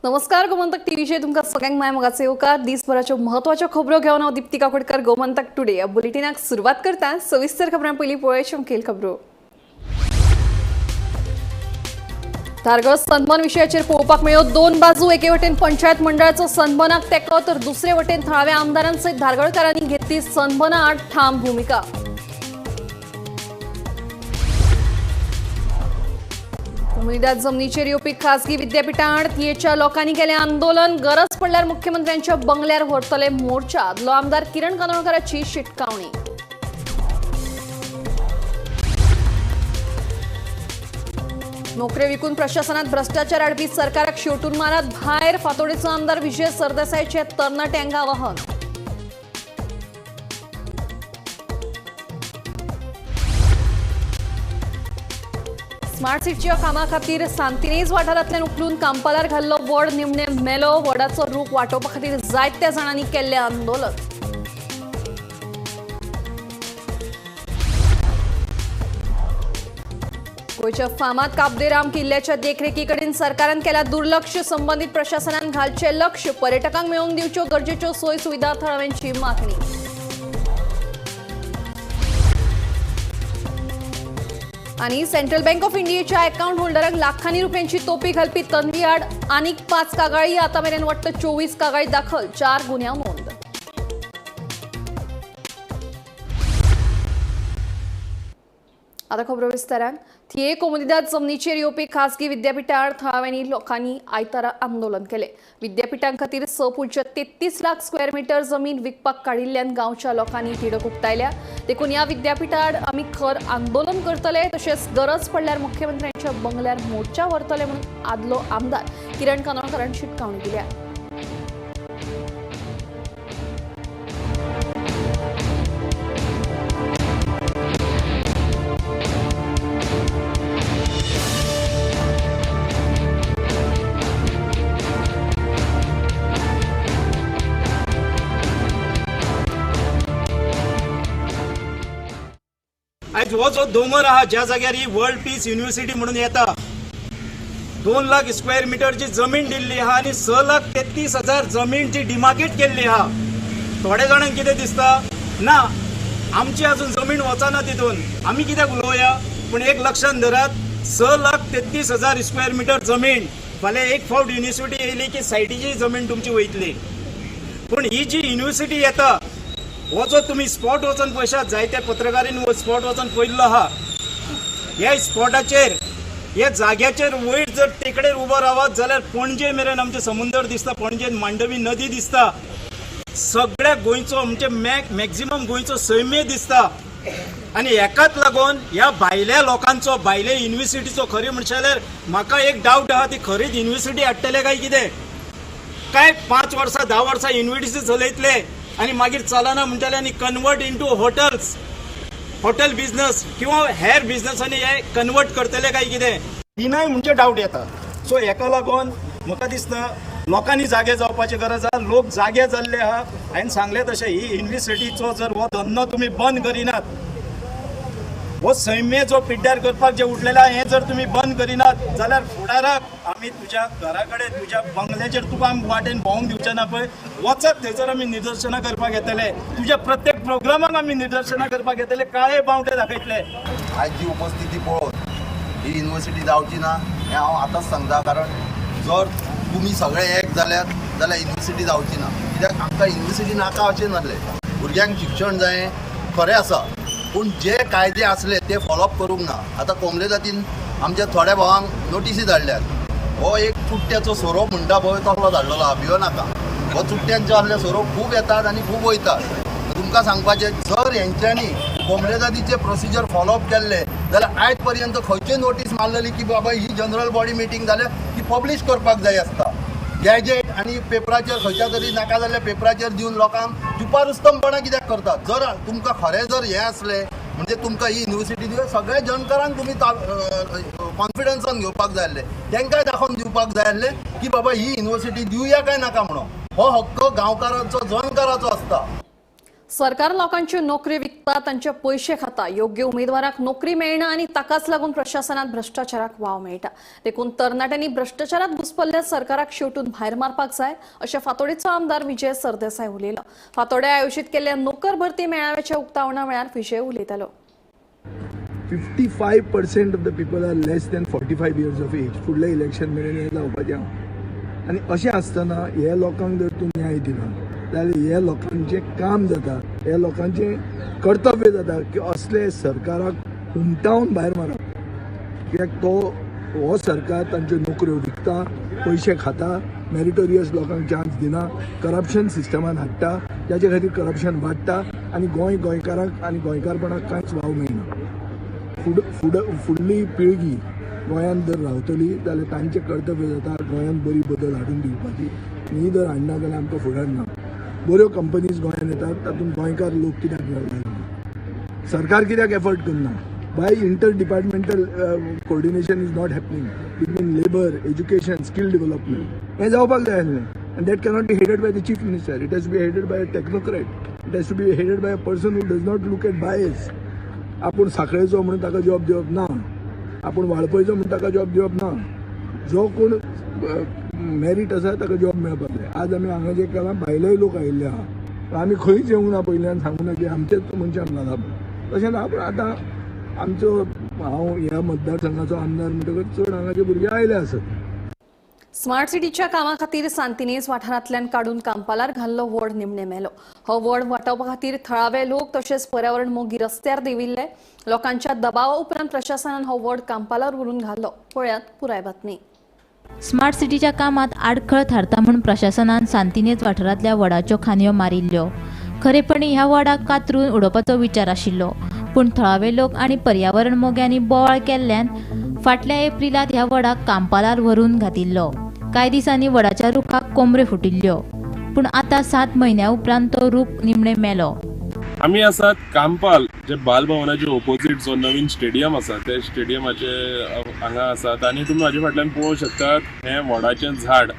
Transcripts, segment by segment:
नमस्कार गोमंतक टीव्हीचे तुमका सगळ्यांक माय मोगाचे येवकार दिसभराच्यो महत्वाच्यो खबरो घेवन हांव दीप्ती काकोडकर गोमंतक टुडे या बुलेटिनाक सुरवात करता सविस्तर खबरां पयलीं पळोवया मुखेल खबरो। धारगळ सनबर्न विशयाचेर पळोवपाक मेळ्ळ्यो दोन बाजू। एके वटेन पंचायत मंडळाचो सनबर्नाक तेंको तर दुसरे वटेन थळाव्या आमदारांसयत धारगळकारांनी घेतली सनबर्ना आड ठाम भूमिका। उमेदवार जमनीचेर येवपी खासगी विद्यापीठां आड तियेच्या लोकांनी केलें आंदोलन। गरज पडल्यार मुख्यमंत्र्यांच्या बंगल्यार व्हरतले मोर्चा। आदलो आमदार किरण कानोळकराची शिटकावणी। नोकऱ्यो विकून प्रशासनात भ्रष्टाचार हाडपी सरकाराक शेवटून मारात भायर। फातोडेचो आमदार विजय सरदेसायचे तरणाट्यांक आवाहन। स्मार्ट सिटीच्या कामा खातीर सांतिनेज वाठारांतल्यान उखलून कांपालार घाल्लो वड निमणे मेलो। वडाचो रूख वाटोवपा खातीर जायत्या जाणांनी केल्लें आंदोलन। गोंयच्या फामाद काबदेराम किल्ल्याच्या देखरेखी कडेन सरकारान केला दुर्लक्ष। संबंधीत प्रशासनान घालचे लक्ष। पर्यटकांक मेळोवन दिवच्यो गरजेच्यो सोय सुविधा थळाव्यांची मागणी। आणि सेंट्रल बँक ऑफ इंडियाच्या अकाउंट होल्डरांक लाखांनी रुपयांची तोपी घालपी तन्वी आड आनीक 5 कागाळी। आता मेरेन वट्ट 24 कागाळी दाखल। 4 गुन्यांव नोंद। आता खबरो विस्तारान। थिये कोमुदिदाद जमनीचेर येवपी खासगी विद्यापीठां आड थळाव्यांनी लोकांनी आयतारा आंदोलन केले। विद्यापीठां खातीर 6.33 लाख स्क्वेअर मीटर जमीन विकपाक काडिल्ल्यान गांवच्या लोकांनी तिडक उक्तायल्या। देखून ह्या विद्यापीठां आड आमी खर आंदोलन करतले। तशेंच गरज पडल्यार मुख्यमंत्र्यांच्या बंगल्यार मोर्चा व्हरतले म्हणून आदलो आमदार किरण कानोळकरान शिटकावणी दिल्या। आज हो जो दोंगर आहा ज्या जाग्यार ही वर्ल्ड पीस युनिव्हर्सिटी म्हणून येता 2 लाख स्क्वेअर मीटरची जमीन दिल्ली आहा आणि 6,33,000 जमीनची डिमार्केट केल्ली आहा। थोड्या जाणांक कितें दिसता ना आमची अजून जमीन वचना तितून आमी कित्याक उलोवया। पण एक लक्षात धरात 6,33,000 स्क्वेअर मीटर जमीन फाल्यां एक फावट युनिव्हर्सिटी येयली की सायटीची जमीन तुमची वयतली। पण ही जी युनिव्हर्सिटी येता हो जो तुम्ही स्पॉट वचून पळयशात जायत्या पत्रकारांनी स्पॉट वचून पळयल्लो आहा। ह्या स्पॉटाचेर ह्या जाग्याचेर वयर जर टेकडेर उबो रावत जाल्यार पणजे मेरेन आमचे समुद्र दिसता। पणजेन मांडवी नदी दिसता। सगळ्या गोंयचो म्हणजे मॅक्झिमम गोंयचो सैमे दिसता। आणि एकाच लागून ह्या भायल्या लोकांचो भायल्या युनिव्हर्सिटीचो खरी म्हणचे जाल्यार म्हाका एक डावट आहा ती खरीच युनिव्हर्सिटी हाडटले काय कितें काय 5 वर्सां 10 वर्सां युनिव्हर्सिटी चलयतले आणि मागीर चलना म्हणटले आनी कन्वर्ट इंटू हॉटेल बिझनेस किंवा हेर बिझनेसांनी हे कन्वर्ट करतले काय कितें तिनाय म्हणजे डावट येता। सो हेका लागून म्हाका दिसता लोकांनी जागे जावपाची गरज आहा। लोक जागे जाल्ले आहा। हांवें सांगले तशें ही युनिव्हर्सिटीचो जर हो धंदो तुमी बंद करिनात हो सैम्य जो पिड्ड्यार करपाक जे उठलेला हे जर तुम्ही बंद करिनात जाल्यार फुडाराक आमी तुज्या घरा कडेन तुज्या बंगल्याचेर तुका आमी वाटेन भोवंक दिवचे ना पळय वचत थंयसर आमी निदर्शनां करपाक येतले। तुज्या प्रत्येक प्रोग्रामाक आमी निदर्शनां करपाक येतले काळे बावटे दाखयतले। आज जी उपस्थिती पळोवन ही युनिव्हर्सिटी जावची ना हें हांव आतांच सांगता। कारण जर तुमी सगळे एक जाल्यात जाल्यार युनिव्हर्सिटी जावची ना। कित्याक आमकां युनिव्हर्सिटी नाका अशें नासलें। भुरग्यांक शिक्षण जाय खरें आसा पूण जे कायदे असले ते फॉलोअप करूंक ना। आता कोंबले जातीन आमच्या थोड्या भावांक नोटीसी धाडल्यात। हो एक चुट्ट्याचो सोरोप म्हणटा पळय तसलो धाडलेलो आहा भियो नाका। हो चुट्ट्यांचे असले सोरोप खूब येतात आनी खूब वयतात। तुमकां सांगपाचें जर हेंच्यांनी कोंबले जातीचे प्रोसिजर फॉलोअप केल्ले जाल्यार आयज पर्यंत खंयची नोटीस मारलेली की बाबा ही जनरल बॉडी मिटींग जाल्यार ती पब्लीश करपाक जाय आसता। गॅजेट आणि पेपराचेर खंयच्या तरी नाका जाल्ल्या पेपराचेर दिवन लोकांक जुपारुस्तमपणां कित्याक करतात। जर तुमकां खरें जर हें असलें म्हणजे तुमकां ही युनिव्हर्सिटी दिवं सगळ्या जनकारांक तुमी कॉन्फिडन्सान घेवपाक जाय आसलें। तांकांय दाखोवन दिवपाक जाय आसलें की बाबा ही युनिव्हर्सिटी दिवया काय नाका म्हणून। हो हक्क गांवकारांचो जनकाराचो आसता। सरकार लोकांची नोकरी विकता, तांचे पैसे खाता, योग्य उमेदवाराक नोकरी मेळना आणि ताकाच लागून प्रशासनात भ्रष्टाचाराक वाव मेळटा। देखून तरणाट्यांनी भ्रष्टाचारात घुसपल्ल्या सरकाराक शेवटून भायर मारपाक जाय अशें फातोडेचो आमदार विजय सरदेसाय उलयलो। फातोड्या आयोजित केल्ल्या नोकर भरती मेळाव्याच्या उक्तावणा वेळार विजय उलयतालो। 55% of the people are less than 45 years of age. फुडले इलेक्शन मेरेन हें जावपाचें आनी अशें आसतना हे लोकांक जर तूं न्याय दिलो जाल्यार हे लोकांचें काम जाता, हे लोकांचें कर्तव्य जाता की असले सरकाराक हुमटावन भायर मारप। कित्याक हो सरकार तांच्यो नोकऱ्यो विकता, पयशे खाता, मेरिटोरियस लोकांक चान्स दिना, करप्शन सिस्टमान हाडटा, ज्याचे खातीर करप्शन वाडटा आनी गोंयकारांक आनी गोंयकारपणाक कांयच वाव मेळना। फुडली पिळगी गोंयांत जर रावतली जाल्यार तांचें कर्तव्य जाता गोंयांत बरी बदल हाडून दिवपाची। ही जर हाडना जाल्यार आमकां फुडार ना। बऱ्यो कंपनीज गोंयांत येतात, तातूंत गोंयकार लोक कित्याक मेळना? सरकार कित्याक एफर्ट करना? By inter departmental coordination is not happening between labour, education, skill development. हें जावपाक जाय आसलें and that cannot be headed by the chief minister. It has to be headed by a technocrat. It has to be headed by a person who does not look at bias. आपण साखळेचो म्हणून ताका job दिवप ना, आपण वाळपयचो म्हणून ताका job दिवप ना। जो कोण मेरिट आसा ताका जॉब मेळपाक जाय। आज आमी हांगा जे केलां भायलेय लोक आयिल्ले आहा, आमी खंयच येवंक ना पयल्यान सांगूं ना की आमचेच मनशान घाला। तशें ना, पूण आतां आमचो हांव ह्या मतदारसंघाचो आमदार म्हणटकच चड हांगाचे भुरगे आयले आसत। स्मार्ट सिटीच्या कामा खातीर सांतिनेज वाठारांतल्यान काडून कांपालार घाल्लो वड निमणे मेलो। हो वड वाटावपा खातीर थळावे लोक तशेंच पर्यावरण मोगी रस्त्यार देविल्ले। लोकांच्या दबावा उपरांत प्रशासनान हो वड कांपालार व्हरून घाल्लो। पळयात पुराय बातमी। स्मार्ट सिटीच्या कामात आडखळ थारता म्हणून प्रशासनान सांतिनेज वाठारांतल्या वडाच्यो खांदयो मारिल्ल्यो। खरेपणी ह्या वडाक कातरून उडोवपाचो विचार आशिल्लो, पूण थळावे लोक आनी पर्यावरण मोग्यांनी बोवाळ केल्ल्यान फाटल्या एप्रिलांत ह्या वडाक कांपालार व्हरून घातिल्लो। कांय दिसांनी वडाच्या रुखाक कोंबऱ्यो फुटिल्ल्यो, पूण आतां 7 म्हयन्या उपरांत तो रूख निमणे मेलो। आमी आसात कांपाल, जे बालभवनाचे ओपोजीट जो नवीन स्टेडियम आसा ते स्टेडियमाचे हांगा आसात आनी तुमी म्हाजे फाटल्यान पळोवंक शकतात हें वडाचें झाड।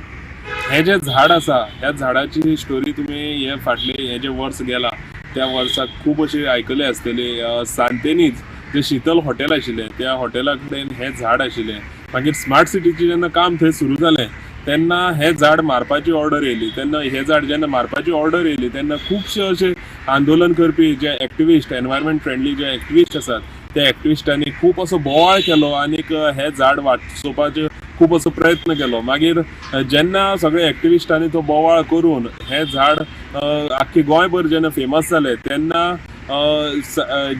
हें जें झाड आसा ह्या झाडाची स्टोरी तुमी हे जे वर्स गेला त्या वर्साक खूब अशी आयकले आसतली। सांतेनीज जे शीतल हॉटेल आशिल्लें त्या हॉटेला कडेन हें झाड आशिल्लें। मागीर स्मार्ट सिटीचें जेन्ना काम थंय सुरू जालें तेन्ना हें झाड मारपाची ऑर्डर येयली। तेन्ना हें झाड जेन्ना मारपाची ऑर्डर येयली तेन्ना खुबशे अशे आंदोलन करपी जे एक्टिविस्ट, एनवायरमेंट फ्रेंडली जे एक्टिविस्ट आसात त्या एक्टिविस्टांनी खूब असो बोवाळ केलो आनीक हें झाड वाचोवपाचे खूब असो प्रयत्न केलो। मागीर जेन्ना सगळे एक्टिविस्टांनी तो बोवाळ करून हें झाड आख्खे गोंयभर जेन्ना फेमस जालें तेन्ना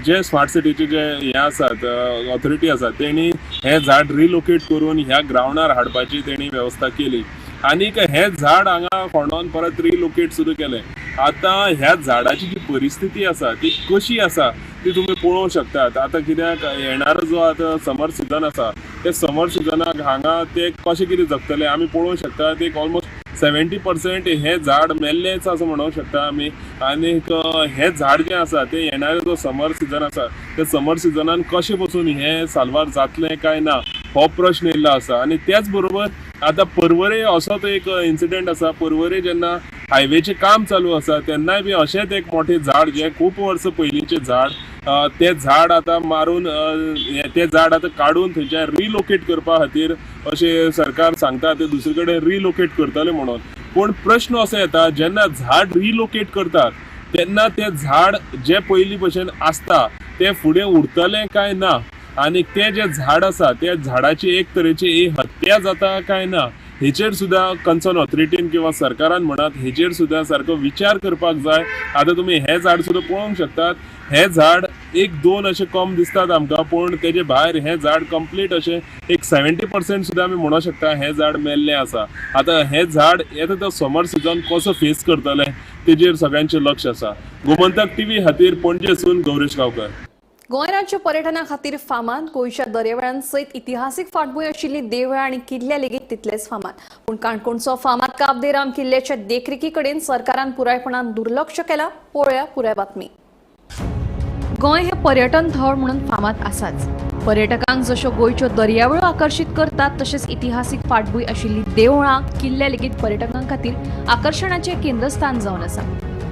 जे स्मार्ट सिटीचे जे हे आसात ऑथॉरिटी आसा तेणी हें झाड रिलोकेट करून ह्या ग्रावंडार हाडपाची तेणी वेवस्था केली आनीक हें झाड हांगा फोंडोवन परत रिलोकेट सुरू केलें। आतां ह्या झाडाची जी परिस्थिती आसा ती कशी आसा ती तुमी पळोवंक शकतात। आतां कित्याक येणारो जो आतां समर सिजन आसा ते समर सिजनाक हांगा ते कशें कितें जगतले आमी पळोवंक शकतात। एक ऑलमोस्ट 70% हें झाड मेल्लेंच असं म्हणूंक शकता आमी। आनीक हें झाड जें आसा तें येणारो जो समर सिजन आसा त्या समर सिजनान कशें पसून हें साल्वार जातलें काय ना हो प्रश्न येयल्लो आसा। आनी त्याच बरोबर आतां पर्वरे असोच एक इन्सिडेंट आसा। पर्वरे जेन्ना हायवेचें काम चालू आसा तेन्नाय बी अशेंच एक मोठें झाड जें खूब वर्सां पयलींचें झाड तें झाड आतां मारून तें झाड आतां काडून थंयच्यान रिलोकेट करपा खातीर अशें सरकार सांगता ते दुसरे कडेन रिलोकेट करतले म्हणून। पूण प्रश्न असो येता जेन्ना झाड रिलोकेट करतात तेन्ना तें झाड जे पयलीं भशेन आसता तें फुडें उरतलें काय ना आनी तें जें झाड आसा त्या झाडाची एक तरेची हत्या जाता काय ना हेचेर सुद्दां कन्सर्न ऑथॉरिटीन किंवा सरकारान म्हणत हेचेर सुद्दां सारको विचार करपाक जाय। आतां तुमी हें झाड सुद्दां पळोवंक शकतात। हें झाड 1-2 अशें कम दिसतात आमकां, पूण तेजे भायर हें झाड कंप्लीट अशें एक 70% सुद्दां आमी म्हणूंक शकता हें झाड मेल्लें आसा। आतां हें झाड येता तो समर सिजन कसो फेस करतलें तेजेर सगळ्यांचें लक्ष आसा। गोमंतक टीव्ही खातीर पणजेसून गौरेश गांवकर। गोंय राज्य पर्यटना खातीर फामाद। गोंयच्या दर्यावेळां सयत इतिहासीक फाटभूंय आशिल्ली देवळां आनी किल्ले लेगीत तितलेच फामाद। पूण काणकोणचो फामाद काब दे राम किल्ल्याच्या देखरेखी कडेन सरकारान पुरायपणान दुर्लक्ष केलां। पळोवया पुराय बातमी। गोंय हे पर्यटन थळ म्हणून फामाद आसाच। पर्यटकांक जश्यो गोंयच्यो दर्यावेळो आकर्षित करतात तशेंच इतिहासीक फाटभूंय आशिल्ली देवळां, किल्ले लेगीत पर्यटकां खातीर आकर्शणाचें केंद्रस्थान जावन आसा।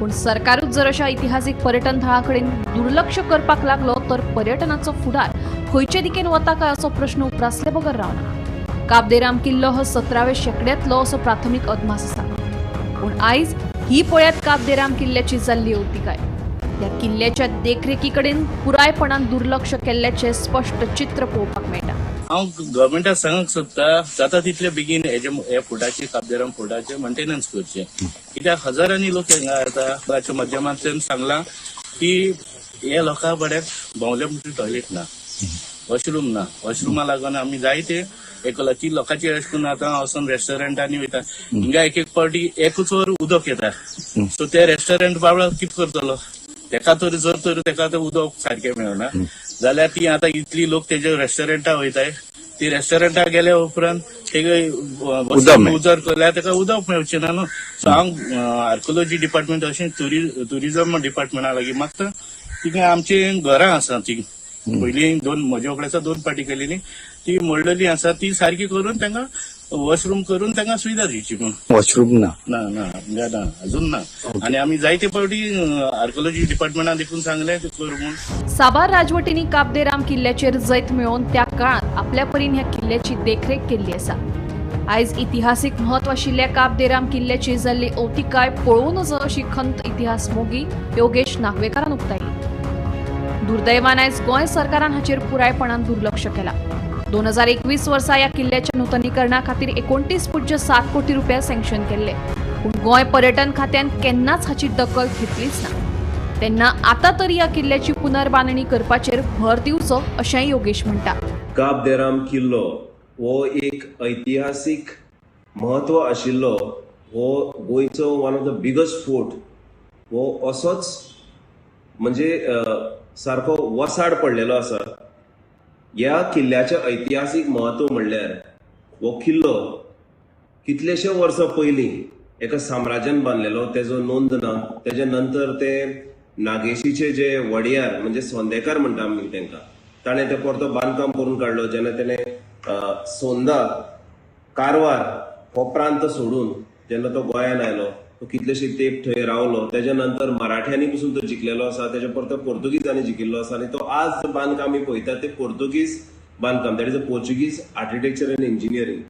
पूण सरकारूच जर अशा इतिहासीक पर्यटन थळा कडेन दुर्लक्ष करपाक लागलो तर पर्यटनाचो फुडार खंयचे दिकेन वता काय असो प्रश्न उपरासले बगर रावना. काब दे राम किल्लो हो 17व्या शेंकड्यांतलो असो प्राथमीक अदमास आसा. पूण आयज ही पळयात काब दे राम किल्ल्याची जाल्ली अवतिकाय. ह्या किल्ल्याच्या देखरेखी कडेन पुरायपणान दुर्लक्ष केल्ल्याचे स्पश्ट चित्र पळोवपाक मेळटा. हांव गव्हर्मेंटाक सांगूंक सोदता जाता तितले बेगीन हे फोर्टाचे काब दे राम फोर्टाचे मेंटेनन्स करचे. कित्याक हजारांनी लोक हांगा येता. ताच्या माध्यमांतल्यान सांगलां की हे लोकां बड्याक भोंवले म्हणटा टॉयलेट ना, वॉशरूम ना. वॉशरुमा लागून आमी जायते ती लोकांची अशें करून आतां वचून रेस्टॉरंटांनी वयता. हिंगा एक पावटी एकूच वर उदक येता. सो ते रेस्टॉरंट बाबळो कितें करतलो? तेका तर उदक सारखें मेळना जाल्यार ती आतां इतली लोक तेजे रेस्टॉरंटाक वयताय. ती रेस्टॉरंटाक गेल्या उपरांत उजर केल्यार तेका उदक मेळचें ना न्हू. सो हांव आर्कोलॉजी डिपार्टमेंट अशें ट्युरिझम डिपार्टमेंटा लागीं मागता तिका आमची घरां आसा ती पयलीं म्हज्या कडेन 2 पार्टी केलेली ती मोडलेली आसा ती सारकी करून तांकां वॉशरूम करून तांकां सुविधा दिवची. वॉशरूम ना ना अजून ना. आनी आमी जायते फावटी आर्कोलॉजी डिपार्टमेंटान देखून सांगलें ते कर म्हणून. साबार राजवटींनी काब दे राम किल्ल्याचेर जैत मेळोवन त्या काळात आपल्या परीन ह्या किल्ल्याची देखरेख केल्ली आसा. आयज इतिहासीक म्हत्व आशिल्ल्या काब दे राम किल्ल्याची जाल्ली अवतिकाय पळोवन नज अशी खंत इतिहास मोगी योगेश नागवेकारान उक्तायली. दुर्दैवान आयज गोंय सरकारान हाचेर पुरायपणान दुर्लक्ष केला. 2021 वर्सा ह्या किल्ल्याच्या नूतनीकरणा खातीर 29.7 कोटी रुपया सँक्शन केल्ले. पूण गोंय पर्यटन खात्यान केन्नाच हाची दखल घेतलीच ना. तेन्ना आतां तरी ह्या किल्ल्याची पुनर्बांदणी करपाचेर भर दिवचो अशेंय योगेश म्हणटा. काब दे राम किल्लो हो एक ऐतिहासीक महत्व आशिल्लो. हो गोंयचो one of the biggest fort. हो असोच म्हणजे सारको वसाड पडलेलो आसा. ह्या किल्ल्याचें ऐतिहासीक महत्व म्हणल्यार हो किल्लो कितलेशे वर्सां पयलीं एका साम्राज्यान बांदलेलो तेजो नोंद ना. तेजे नंतर ते नागेशीचे जे वडियार म्हणजे सोंदेकार म्हणटा आमी तांकां ताणें ते परतो बांदकाम करून काडलो. जेन्ना तेणें सोंदा कारवार हो प्रांत सोडून जेन्ना तो गोंयान आयलो तो कितलेशे तेंप थंय रावलो. तेज्या नंतर मराठ्यांनी पसून तो जिखलेलो आसा. तेज्या परतो पोर्तुगीजांनी जिखिल्लो आसा. आनी तो आज बांदकाम आमी पळयतात ते पोर्तुगीज बांदकाम. That is a Portuguese architecture and engineering.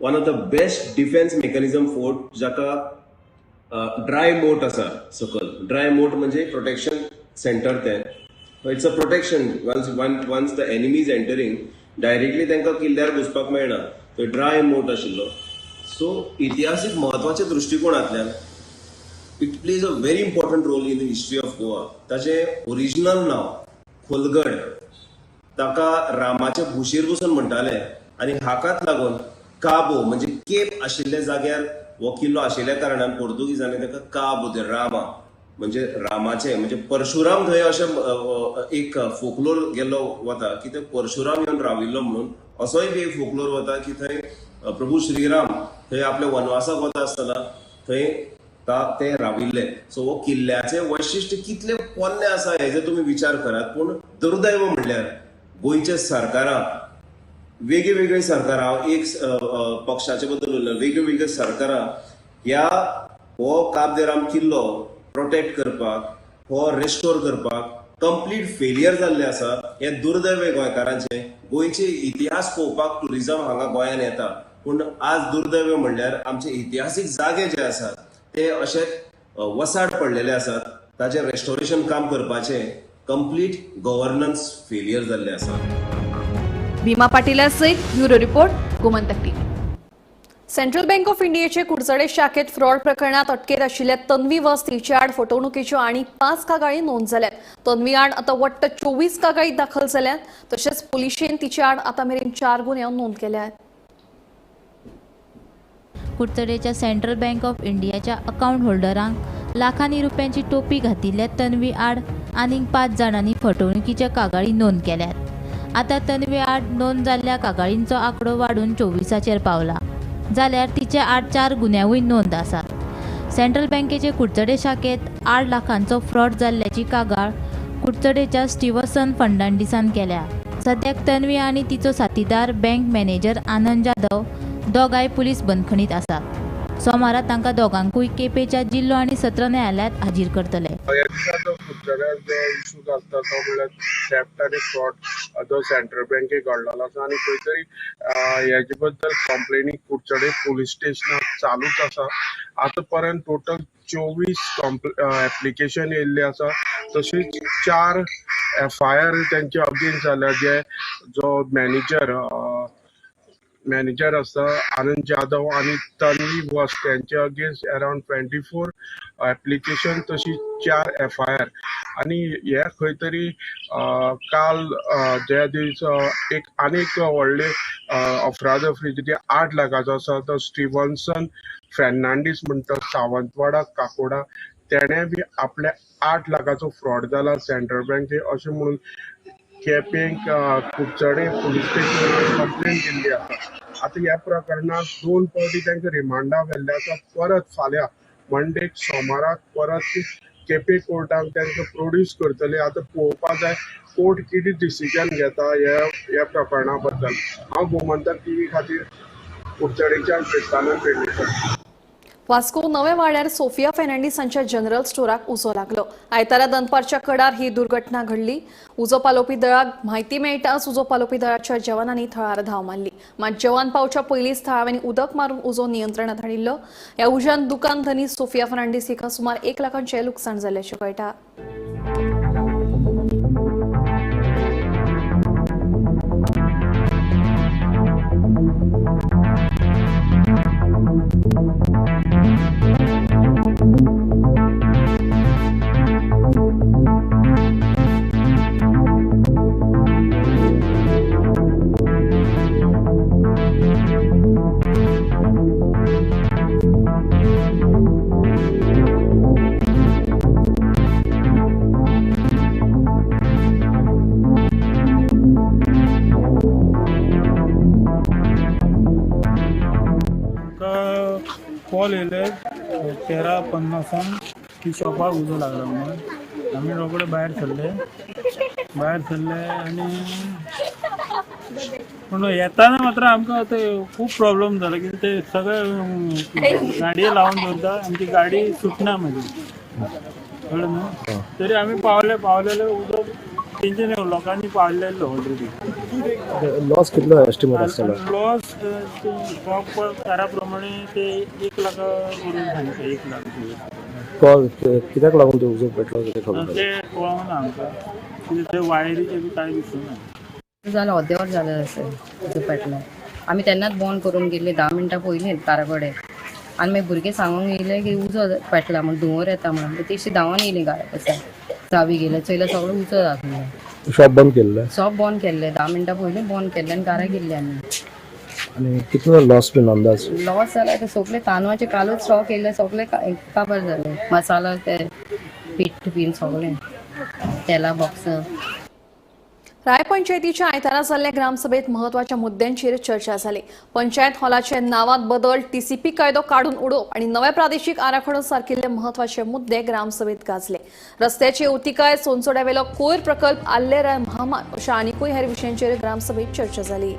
One of the best defence mechanism fort जाका ड्राय मोट आसा सकल. ड्राय मोट म्हणजे प्रोटेक्शन सेंटर ते. It's a protection once the enemy is entering directly तांकां किल्ल्यार घुसपाक मेळना. तो ड्राय मोट आशिल्लो. सो इतिहासीक महत्वाच्या दृश्टिकोनांतल्यान it plays a very important role in the history of Goa. ताचें ओरिजिनल नांव खोलगड. ताका रामाचे भुशीर पसून म्हणटाले आनी हाकाच लागून काबो म्हणजे केप आशिल्ल्या जाग्यार हो किल्लो आशिल्ल्या कारणान पोर्तुगीजांनी ताका काबो दे रामा म्हणजे रामाचे म्हणजे परशुराम थंय अशें एक फोकलोर गेल्लो वता की ते परशुराम येवन राविल्लो म्हणून. असोय बी एक फोकलोर वता की थंय प्रभू श्रीराम थंय आपल्या वनवासाक वता आसतना थंय ते राविल्ले. सो हो किल्ल्याचे वैशिश्ट्य कितले पोन्ने आसा हेजो तुमी विचार करात. पूण दुर्दैव म्हणल्यार गोंयच्या सरकारां वेगळीवेगळी सरकारां एक पक्षाचे बद्दल उलयलें वेगळीवेगळी सरकारां ह्या हो काब दे राम किल्लो प्रोटेक्ट करपाक हो रेस्टोर करपाक कंप्लीट फेलियर जाल्ले आसा. हे दुर्दैव गोंयकारांचे. गोंयचे इतिहास पळोवपाक टुरिझम हांगा गोंयान येता. पूण आज दुर्दैव म्हणल्यार आमचे इतिहासीक जागे जे आसात ते अशे वसाड पडलेले आसात. ताचे रेस्टोरेशन काम करपाचे कंप्लीट गव्हर्नन्स फेलियर जाल्ले आसा. भीमा पाटील सयत bureau report Gomantak TV. Central bank of इंडियाचे कुडचडे शाखेत फ्रॉड प्रकरणात अटकेत आशिल्ल्या तन्वी वस्त हिचे आड फटवणुकीच्यो आनी 5 कागाळी नोंद जाल्यात. तन्वी आड आतां वट्ट 24 कागाळी दाखल जाल्यात. तशेंच पुलिशेन तिचे आड आतां मेरेन 4 गुन्हे नोंद केल्यात. कुडचडेच्या सेंट्रल बँक ऑफ इंडियाच्या अकाउंट होल्डरांक लाखांनी रुपयांची टोपी घातिल्ल्या तन्वी आड आनीक 5 जाणांनी फटवणुकीच्या कागाळी नोंद केल्यात. आतां तन्वी आड नोंद जाल्ल्या कागाळींचो आंकडो वाडून 24चेर पावला. जाल्यार तिचे आड 4 गुन्यांवूय नोंद आसात. सेंट्रल बँकेचे कुडचडे शाखेत 8 लाखांचो फ्रॉड जाल्ल्याची कागाळ कुडचडेच्या स्टिवसन फर्नांडिसान केल्या. सद्याक तन्वी आनी तिचो साथीदार बँक मॅनेजर आनंद जाधव दोगांय पुलीस बंदखणीत आसात. सोमारा तांकां दोगांकूय केपेंच्या जिल्लो आनी सत्र न्यायालयांत हाजीर करतले. जो इशू आसता तो म्हणल्यार थेफ्ट आनी फ्रॉड जो सेंट्रल बँकेक घडलेलो आसा आनी खंय तरी हेजे बद्दल कंप्लेनी कुडचडे पुलीस स्टेशनाक चालूच आसा. आतां पर्यंत टोटल 24 एप्लिकेशन येयल्ली आसा. तशीच 4 FIR त्यांचे अगेन्स्ट जाल्या. जे जो मॅनेजर आसा आनंद जाधव आणि तन्वी वस त्यांचे अगेन्स्ट अराउंड 24 एप्लिकेशन तशी 4 FIR आणि हे खंय तरी काल ज्या दीस एक आनीक व्हडले अफरादफरी जे 8 लाखाचो आसा तो स्टिव्हन्सन फेर्नांडीस म्हणटा सावंतवाडा काकोडा तेणे बी आपल्या 8 लाखाचो फ्रॉड जाला सेंट्रल बँके अशें म्हणून केपेंक कुडचडे पुलीस स्टेशन कंप्लेन केल्ली आसा. आता ह्या प्रकरणात 2 फावटी तांकां रिमांडाक व्हेल्ले आसा. परत फाल्यां मंडेक सोमाराक परत केपें कोर्टाक तांकां प्रोड्यूस करतले. आता पळोवपा जाय कोर्ट कितें डिसिजन घेता ह्या प्रकरणा बद्दल. हांव गोमंतक TV खातीर कुडचडेच्यान क्रिस्तानंद पेडणेकर. वास्को नवे वाड्यार सोफिया फेर्नांडीस हांच्या जनरल स्टोराक उजो लागलो. आयतारा दनपारच्या कडार ही दुर्घटना घडली. उजो पालोवपी दळाक म्हायती मेळटाच उजो पालोवपी दळाच्या जवानांनी थळार धांव मारली. मात जवान पावच्या पयलींच थळाव्यांनी उदक मारून उजो नियंत्रणात हाडिल्लो. ह्या उज्यान दुकान धनी सोफिया फेर्नांडीस हिका सुमार 1 लाखांचे लुकसाण जाल्ल्याचें कळटा. कॉल येयले 13:50 की शॉपाक उजो लागला म्हणून. आमी रोखडे भायर सरले आनी पूण येताना मात्र आमकां खूब प्रॉब्लेम जाला. कितें ते सगळे गाडये लावन दवरता आमची गाडी सुटना म्हजी कळ्ळें न्हू. तरी आमी पावलेले उदक तेंच्यानी लोकांनी पाडलेलो ऑलरेडी. लॉस कितलो एस्टिमेट आसतलो? लॉस शारा प्रमाणे ते 1 लाख करून सांगता. 1 लाख कित्याक लागून ते उजो पेटलो कितें खबर? ते कळना आमकां. कितें ते वायरीचे बी कांय दिसूना. जालें अर्देवर जालें अशें उजो पेटलो. आमी तेन्नाच बंद करून गेल्ले 10 मिनटां पयलीं कारा कडेन. आनी मागीर भुरगे सांगूंक येयले की उजो पेटला म्हण धुंवर येता म्हणून. तेशी धांवून येयली घरा चावी गेले चयला सगळें उजो जातलें. शॉप बंद केल्ले? शॉप बंद केल्ले 10 मिनटां पयलीं बंद केल्ले आनी घरा गेल्ले आमी. आनी कितलो लॉस बीन अंदाज? लॉस जाला ते सगळे तांदळाचे कालूच स्टॉक येयले सगळे काबार जाले. मसाला ते पीठ बीन सगळें तेला बॉक्स. राय पंचायतीच्या आयतारा जाल्ल्या ग्रामसभेत महत्वाच्या मुद्द्यांचेर चर्चा जाली. पंचायत हॉलाचे नावांत बदल, TCP कायदो काडून उडोवप आणि नवे प्रादेशीक आराखडो सारकिल्ले महत्वाचे मुद्दे ग्रामसभेत गाजले. रस्त्याची अवतिकाय, सोनसोड्यावेलो कोयर प्रकल्प, आल्लेर महामार्ग अशा आनीकूय हेर विशयांचेर ग्रामसभेत चर्चा जाली.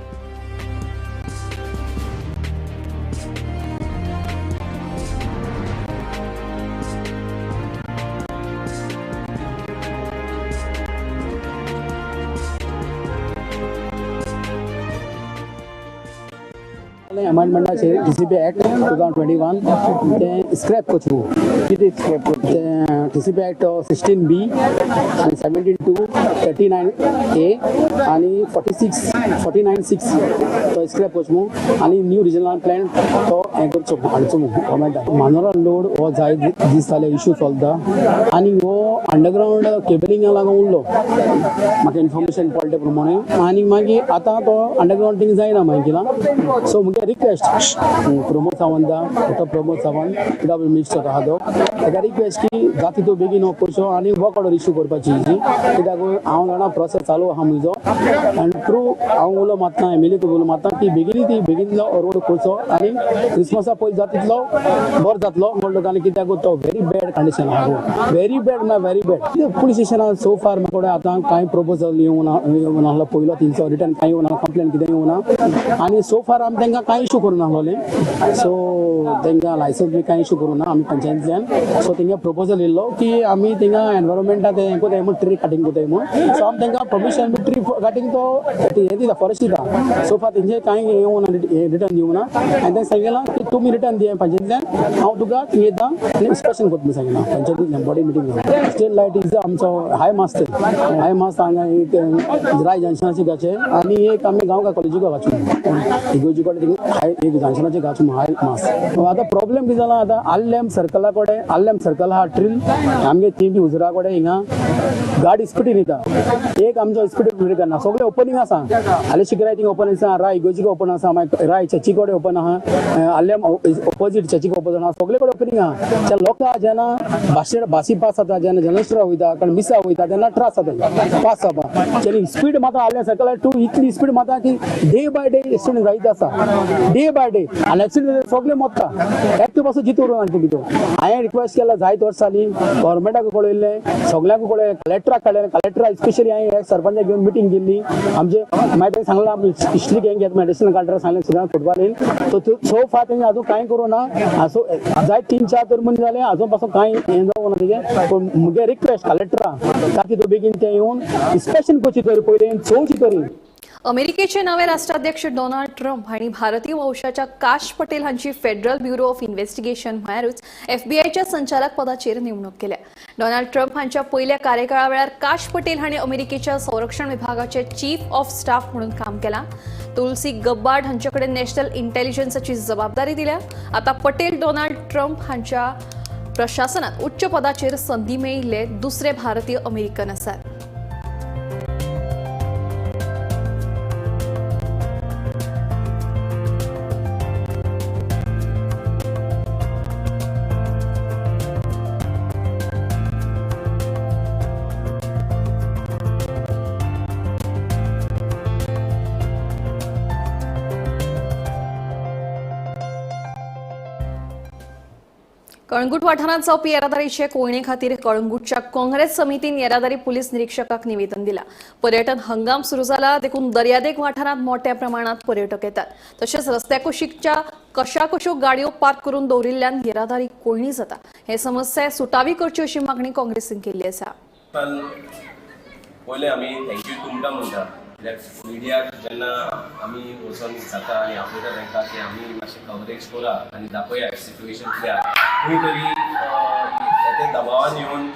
अमेंडमेंटाचेर TCP एक्ट 2021 ते स्क्रॅप करचो. कितें स्क्रॅप करचें? TCP एक्ट 16B आनी 17(2), 39A आनी 49(6) तो स्क्रॅप करचो आनी न्यू रिजनल प्लॅन तो हें करचो हाडचो गव्हर्मेंटाक. मानोरा लोड हो जाय दीस जाले इशू चलता आनी हो अंडरग्रावंड केबलिंगाक लागून उरलो म्हाका इन्फॉर्मेशन पडले प्रमाणे. आनी मागीर आतां तो अंडरग्रावंड थिंग जायना मागीर. सो मुगे रिक्वेस्ट प्रमोद सावंत कित्याक मिनिस्टर आहा तो ताका रिक्वेस्ट की जाता तो बेगीन हो करचो आनी वर्क ऑर्डर इशू करपाची कित्याक हांव जाणा प्रोसेस चालू आहा म्हजो. आनी थ्रू हांव उलो मारता MLA उलो मारता की बेगीन रोड करचो आनी क्रिसमसा पयलीं जाता तितलो बरो जातलो म्हणलो. आनी कित्याक तो व्हेरी बॅड कंडिशन आहा road. Very bad very bad police स्टेशनान सो फार म्हाका आतां कांय प्रपोजल येवना आहलो पयलो तेंचो रिटर्न कांय येवना कंप्लेन कितें येवना आनी सो फार आमी तांकां कांय इशू करूं नाहलोलें सो तांकां लायसन्स बी कांय इशू करूं ना आमी पंचायतींतल्यान सो तांकां प्रपोजल येयल्लो की आमी तांकां एनवायरमेंटाक हें कोताय म्हूण ट्री काटींग कोताय म्हूण सो आमी तांकां परमिशन बी ट्री काटींग तो हें दिता फॉरेस्ट दिता सो फार तेंचे कांय येवना रिटर्न दिवना आनी तांकां सांगलां की तुमी रिटर्न दिया पंचायतींतल्यान हांव तुका थंय येता आनी इन्स्पेक्शन करता म्हणून सांगलां पंचायतींतल्यान body meeting state light is आमचो हाय मास्ट हांगा एक राय जंक्शनाचे गाचे आनी एक आमी गांवका कॉलेजीक गाचो इगोजी कडेन हाय एक जंक्शनाचे गाचो हाय मास्ट आतां प्रॉब्लेम कितें जाला आतां आल्लेम सर्कला कडेन आल्लेम सर्कल आहा ट्रील आमगे ती बी उजरा कडेन हिंगा गाडी स्पिडीन येता एक आमचो स्पिडीन करना सगळें ओपनिंग आसा हालीं शिकराय ओपन आसा राय इगोजीक ओपन आसा मागीर राय चर्ची कडेन ओपन आहा आल्लेम ऑपोजीट चर्चीक ओपन आहा सगळे कडेन ओपनिंग आहा त्या लोकां जेन्ना बासी पास जाता जेन्ना जनरेस्टरा वयता कारण मिसा वयता तेन्ना त्रास जाता पास जावपाक जेन्ना स्पीड मात आल्लेम सर्कल टू इतली स्पीड माता की डे बाय डे एक्सिडेंट जायत आसा डे बाय डे आनी एक्सिडेंट सगळे मोडटा एकटो पासून जितो उरूं भितर हांवें रिक्वेस्ट केला जायत वर्सां जालीं गव्हर्मेंटाक कळयल्लें सगळ्यांक कळयलें कलेक्टराक कळयलें कलेक्टरा स्पेशली हांवें सरपंचाक घेवन मिटींग केल्ली आमचे मागीर तांणी सांगलां हिस्ट्रीक हें घेता मेडिसिनल कलेक्टराक सांगलें सगळ्यांक फुटबॉलीन सो फार तेणी आजून कांय करूं ना सो जाय 3-4 तर मदीं जालें आजून पासून कांय हें जावं ना तेजें पूण म्हगे रिक्वेस्ट कलेक्टरा ताकी तो बेगीन ते येवन इन्स्पेक्शन करची तरी पयलीं चोवची तरी अमेरिकेचे नवे राष्ट्राध्यक्ष डोनाल्ड ट्रम्प हांणी भारतीय वंशाच्या काश पटेल हांची फेडरल ब्युरो ऑफ इन्व्हेस्टिगेशन म्हळ्यारूच FBI संचालक पदाचेर नेमणूक केल्या डोनाल्ड ट्रम्प हांच्या पयल्या कार्यकाळा वेळार काश पटेल हांणी अमेरिकेच्या संरक्षण विभागाचे चीफ ऑफ स्टाफ म्हणून काम केलां तुलसी गब्बार्ड हांचे कडेन नॅशनल इंटेलिजन्सची जबाबदारी दिल्या आता पटेल डोनाल्ड ट्रम्प हांच्या प्रशासनात उच्च पदाचेर संधी मेळिल्ले दुसरे भारतीय अमेरिकन आसात कळंगूट वाठारात जावपी येरादारीचे कोयणे खातीर कळंगूटच्या काँग्रेस समितीन येरादारी पुलीस निरीक्षकाक निवेदन दिला पर्यटन हंगाम सुरू जाला देखून दर्यादेग वाठारात मोठ्या प्रमाणात पर्यटक येतात तसेच रस्त्या कुशीकच्या कशा गाडयो पार्क करून दवरिल्ल्यान येरादारी कोयणी जाता हे समस्या सुटावी करची अशी मागणी काँग्रेसीन केल्ली आसा पयले आमी थँक्यू तुमकां म्हणटा मिडियाक जेन्ना आमी वचून जाता आनी आपयता तांकां की आमी मातशें कवरेज करा आनी दाखया सिट्युएशन कितें खंय तरी ते दबावान येवन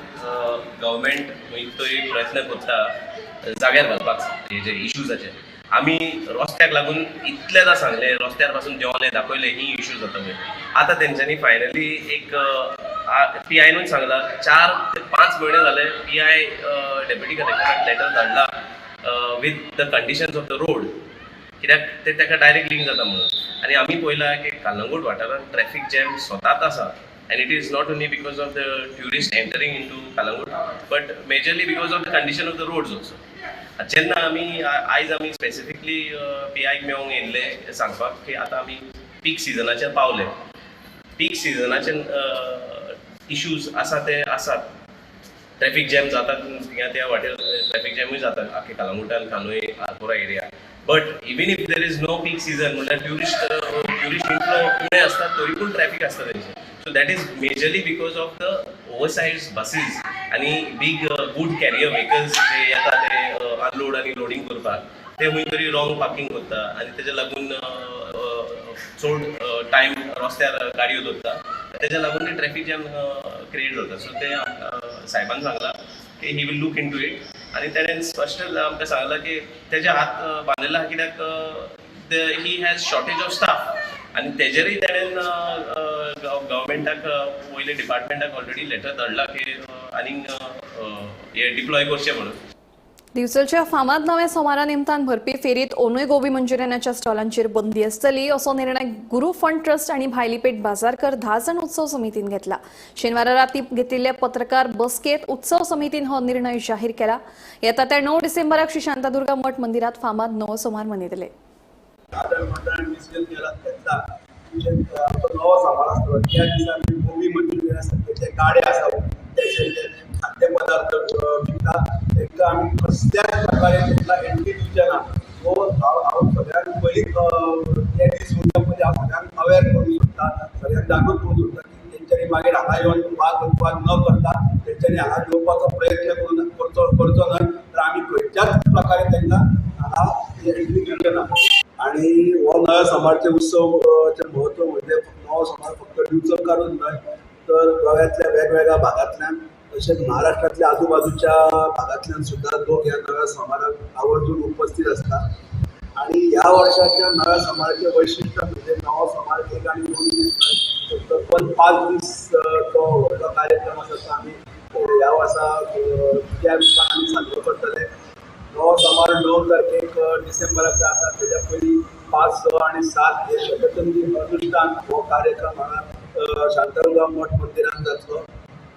गव्हर्मेंट खंय तरी प्रयत्न करता जाग्यार घालपाक हेजे इश्यूजाचे आमी रस्त्याक लागून इतलेदां सांगले रस्त्यार पासून देंवले दाखयले ही इश्यू जाता पळय आतां तेंच्यांनी फायनली एक PI सांगला 4 ते 5 म्हयने जाले PI डेप्युटी कलेक्टराक लेटर धाडला with the conditions of the road कित्याक ते ताका डायरेक्ट लिंक जाता म्हणून आनी आमी पळयलां की कळंगूट वाठारांत ट्रॅफिक जॅम स्वतात आसा and it is not only because of the tourists entering into Kalangut but majorly because of the condition of the roads also जेन्ना आमी स्पेसिफिकली PI मेळोंक येयल्ले सांगपाक की आतां आमी पीक सिजनाचेर पावले पीक सिजनाचे इश्यूज आसा ते आसात ट्रॅफिक जॅम जातात थिंगा त्या वाटेर ट्रॅफिक जॅमूय जाता आख्खे कळंगुटान कानोय Arpora area but even if there is no peak season म्हणल्यार ट्युरिस्ट इन्फ्लो उणें आसता तरी पूण ट्रॅफिक आसता तेंचे so that is majorly because of the oversize buses आनी बीग गूड कॅरियर व्हेकल्स जे येता ते अनलोड आनी लोडिंग करपाक ते खंय तरी रॉंग पार्किंग करता आनी तेज्या लागून चड टायम रस्त्यार गाडयो दवरता तेज्या लागून ते ट्रॅफिक जॅम क्रिएट जाता सो ते साहेबान सांगला की he will look into it आनी तेणें स्पश्ट आमकां सांगलां की तेजे हात बांदिल्ले आहा कित्याक he has shortage of staff आनी तेजेरूय तेणें गव्हर्मेंटाक वयले डिपार्टमेंटाक ऑलरेडी लेटर धाडला की आनीक हे डिप्लॉय करचें म्हणून दिवचलच्या फामाद नव्या सोमारा निमतान भरपी फेरीत ओनूय गोबी मंचुरियनाच्या स्टॉलांचेर बंदी आसतली असो निर्णय गुरू फंड ट्रस्ट आणि भायलीपेट बाजारकर 10 जण उत्सव समितीन घेतला शेनवारा राती घेतिल्ल्या पत्रकार बसकेत उत्सव समितीन हो निर्णय जाहीर केला येता त्या 9 डिसेंबराक श्री शांतादुर्गा मठ मंदिरात फामाद नवो सोमार मनयतले पदार्थ विकतात एकदा आम्ही कसल्याच प्रकारे त्यांना एंट्री दिवचे ना तो हांव सगळ्यांत पयलीं त्या दीस मध्ये हांव सगळ्यांक अवेर करूंक सोदता सगळ्यांक जागृत करूंक सोदता की तेंच्यांनी मागीर हांगा येवन वाद न करता तेंच्यांनी हांगा येवपाचो प्रयत्न करचो न्हय तर आमी खंयच्याच प्रकारे तांकां हांगा एंट्री दिवचे ना. आणि हो नव्या समाजचे उत्सवचे म्हत्व म्हणजे नवो समाज फक्त दिवचकारूच न्हय तर गोव्यातल्या वेगवेगळ्या भागांतल्यान तशेंच महाराष्ट्रातल्या आजूबाजूच्या भागांतल्यान सुद्धा लोक ह्या नव्या समाजाक आवर्जून उपस्थित असतात आणि ह्या वर्षाच्या नव्या समाजाचे वैशिष्ट्य म्हणजे नवो समाज 1 आणि 2 दीस पण 5 दीस तो व्हडलो कार्यक्रम आसा तो आमी ह्या वर्सा त्या रुपान आमी साजरो करतले. नवो समाज 9 तारखेक डिसेंबराचो आसा तेच्या पयलीं 5, 6 आणि 7 हे शतचंदी अनुष्ठान हो कार्यक्रम हांगा शांतादुर्गा मठ मंदिरांत जातलो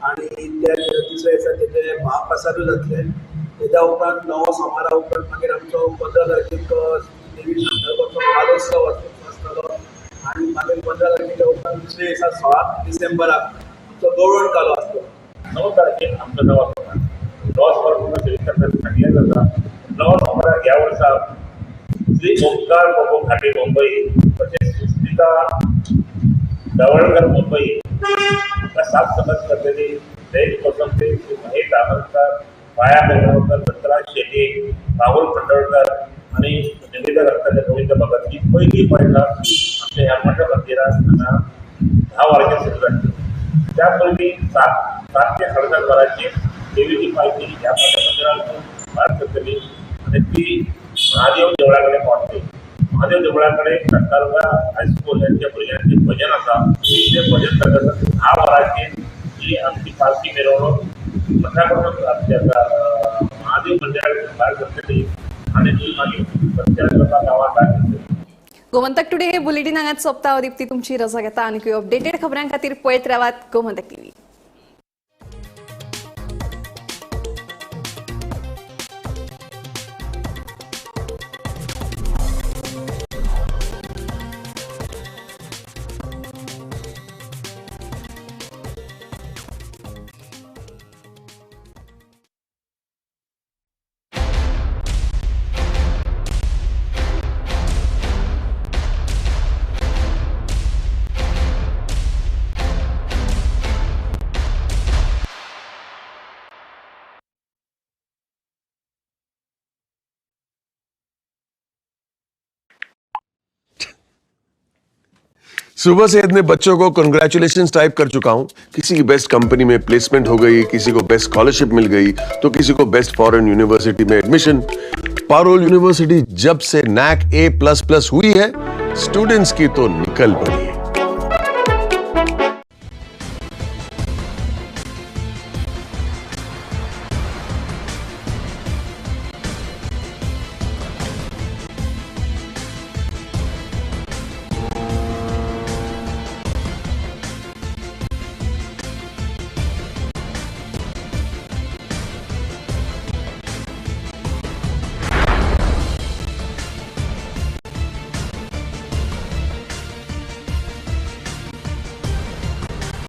आणि त्या दुसऱ्या दिसा तेजे महाप्रसादूय जातले. तेच्या उपरांत नवो समारा उपरांत मागीर आमचो 15 तारखेक देवी शांतादुर्गाचो कालोत्सव आसतलो आणि मागीर 15 तारखेच्या उपरांत दुसऱ्या दिसा 16 डिसेंबराक आमचो गवळण कालो आसतलो. 9 तारखेक आमचो नवो समाज सांगले जाता. नवो समाज ह्या वर्सा श्री ओंकार बाबू खाटे मुंबई तसेच सुस्मिता दवळकर मुंबई अशा 7 समाज करतली. जयेश कोसंबे, महेश दामोदकर, पाया बेळगावकर, दत्तराज शेटे, राहुल खंडोळकर आणि निवेदा रक्ताचे गोविंद भगत ही पहिली महिला आमच्या ह्या मठ मंदिरात 10 वारके सुरू जातली. त्या पयलीं 7 ते 7:30 देवीची पालखी ह्या मठ मंदिरातून भायर सरतली आणि ती महादेव देवळा कडेन पावतली. महादेव देवळा कडेन शांतादुर्गा हायस्कूल यांच्या भुरग्यांचे भजन आसा ते भजन करतात. 10 वरांचेर ही आमची पालखी मिरवणूक मठाकडून महादेव मंदिराकडे भायर सरतली आणि ती मागीर प्रत्येक गावात जातली. गोमंतक टुडे हे बुलेटिन हांगाच सोंपता. हांव दिप्ती तुमची रजा घेता आनी अपडेटेड खबरां खातीर पळयत रावात गोमंतक टीव्ही. सुबह से इतने बच्चों को कंग्रेचुलेशंस टाइप कर चुका हूं. किसी की बेस्ट कंपनी में प्लेसमेंट हो गई, किसी को बेस्ट स्कॉलरशिप मिल गई, तो किसी को बेस्ट फॉरेन यूनिवर्सिटी में एडमिशन. पारोल यूनिवर्सिटी जब से NAC A++ हुई है, स्टूडेंट्स की तो निकल पड़ी है.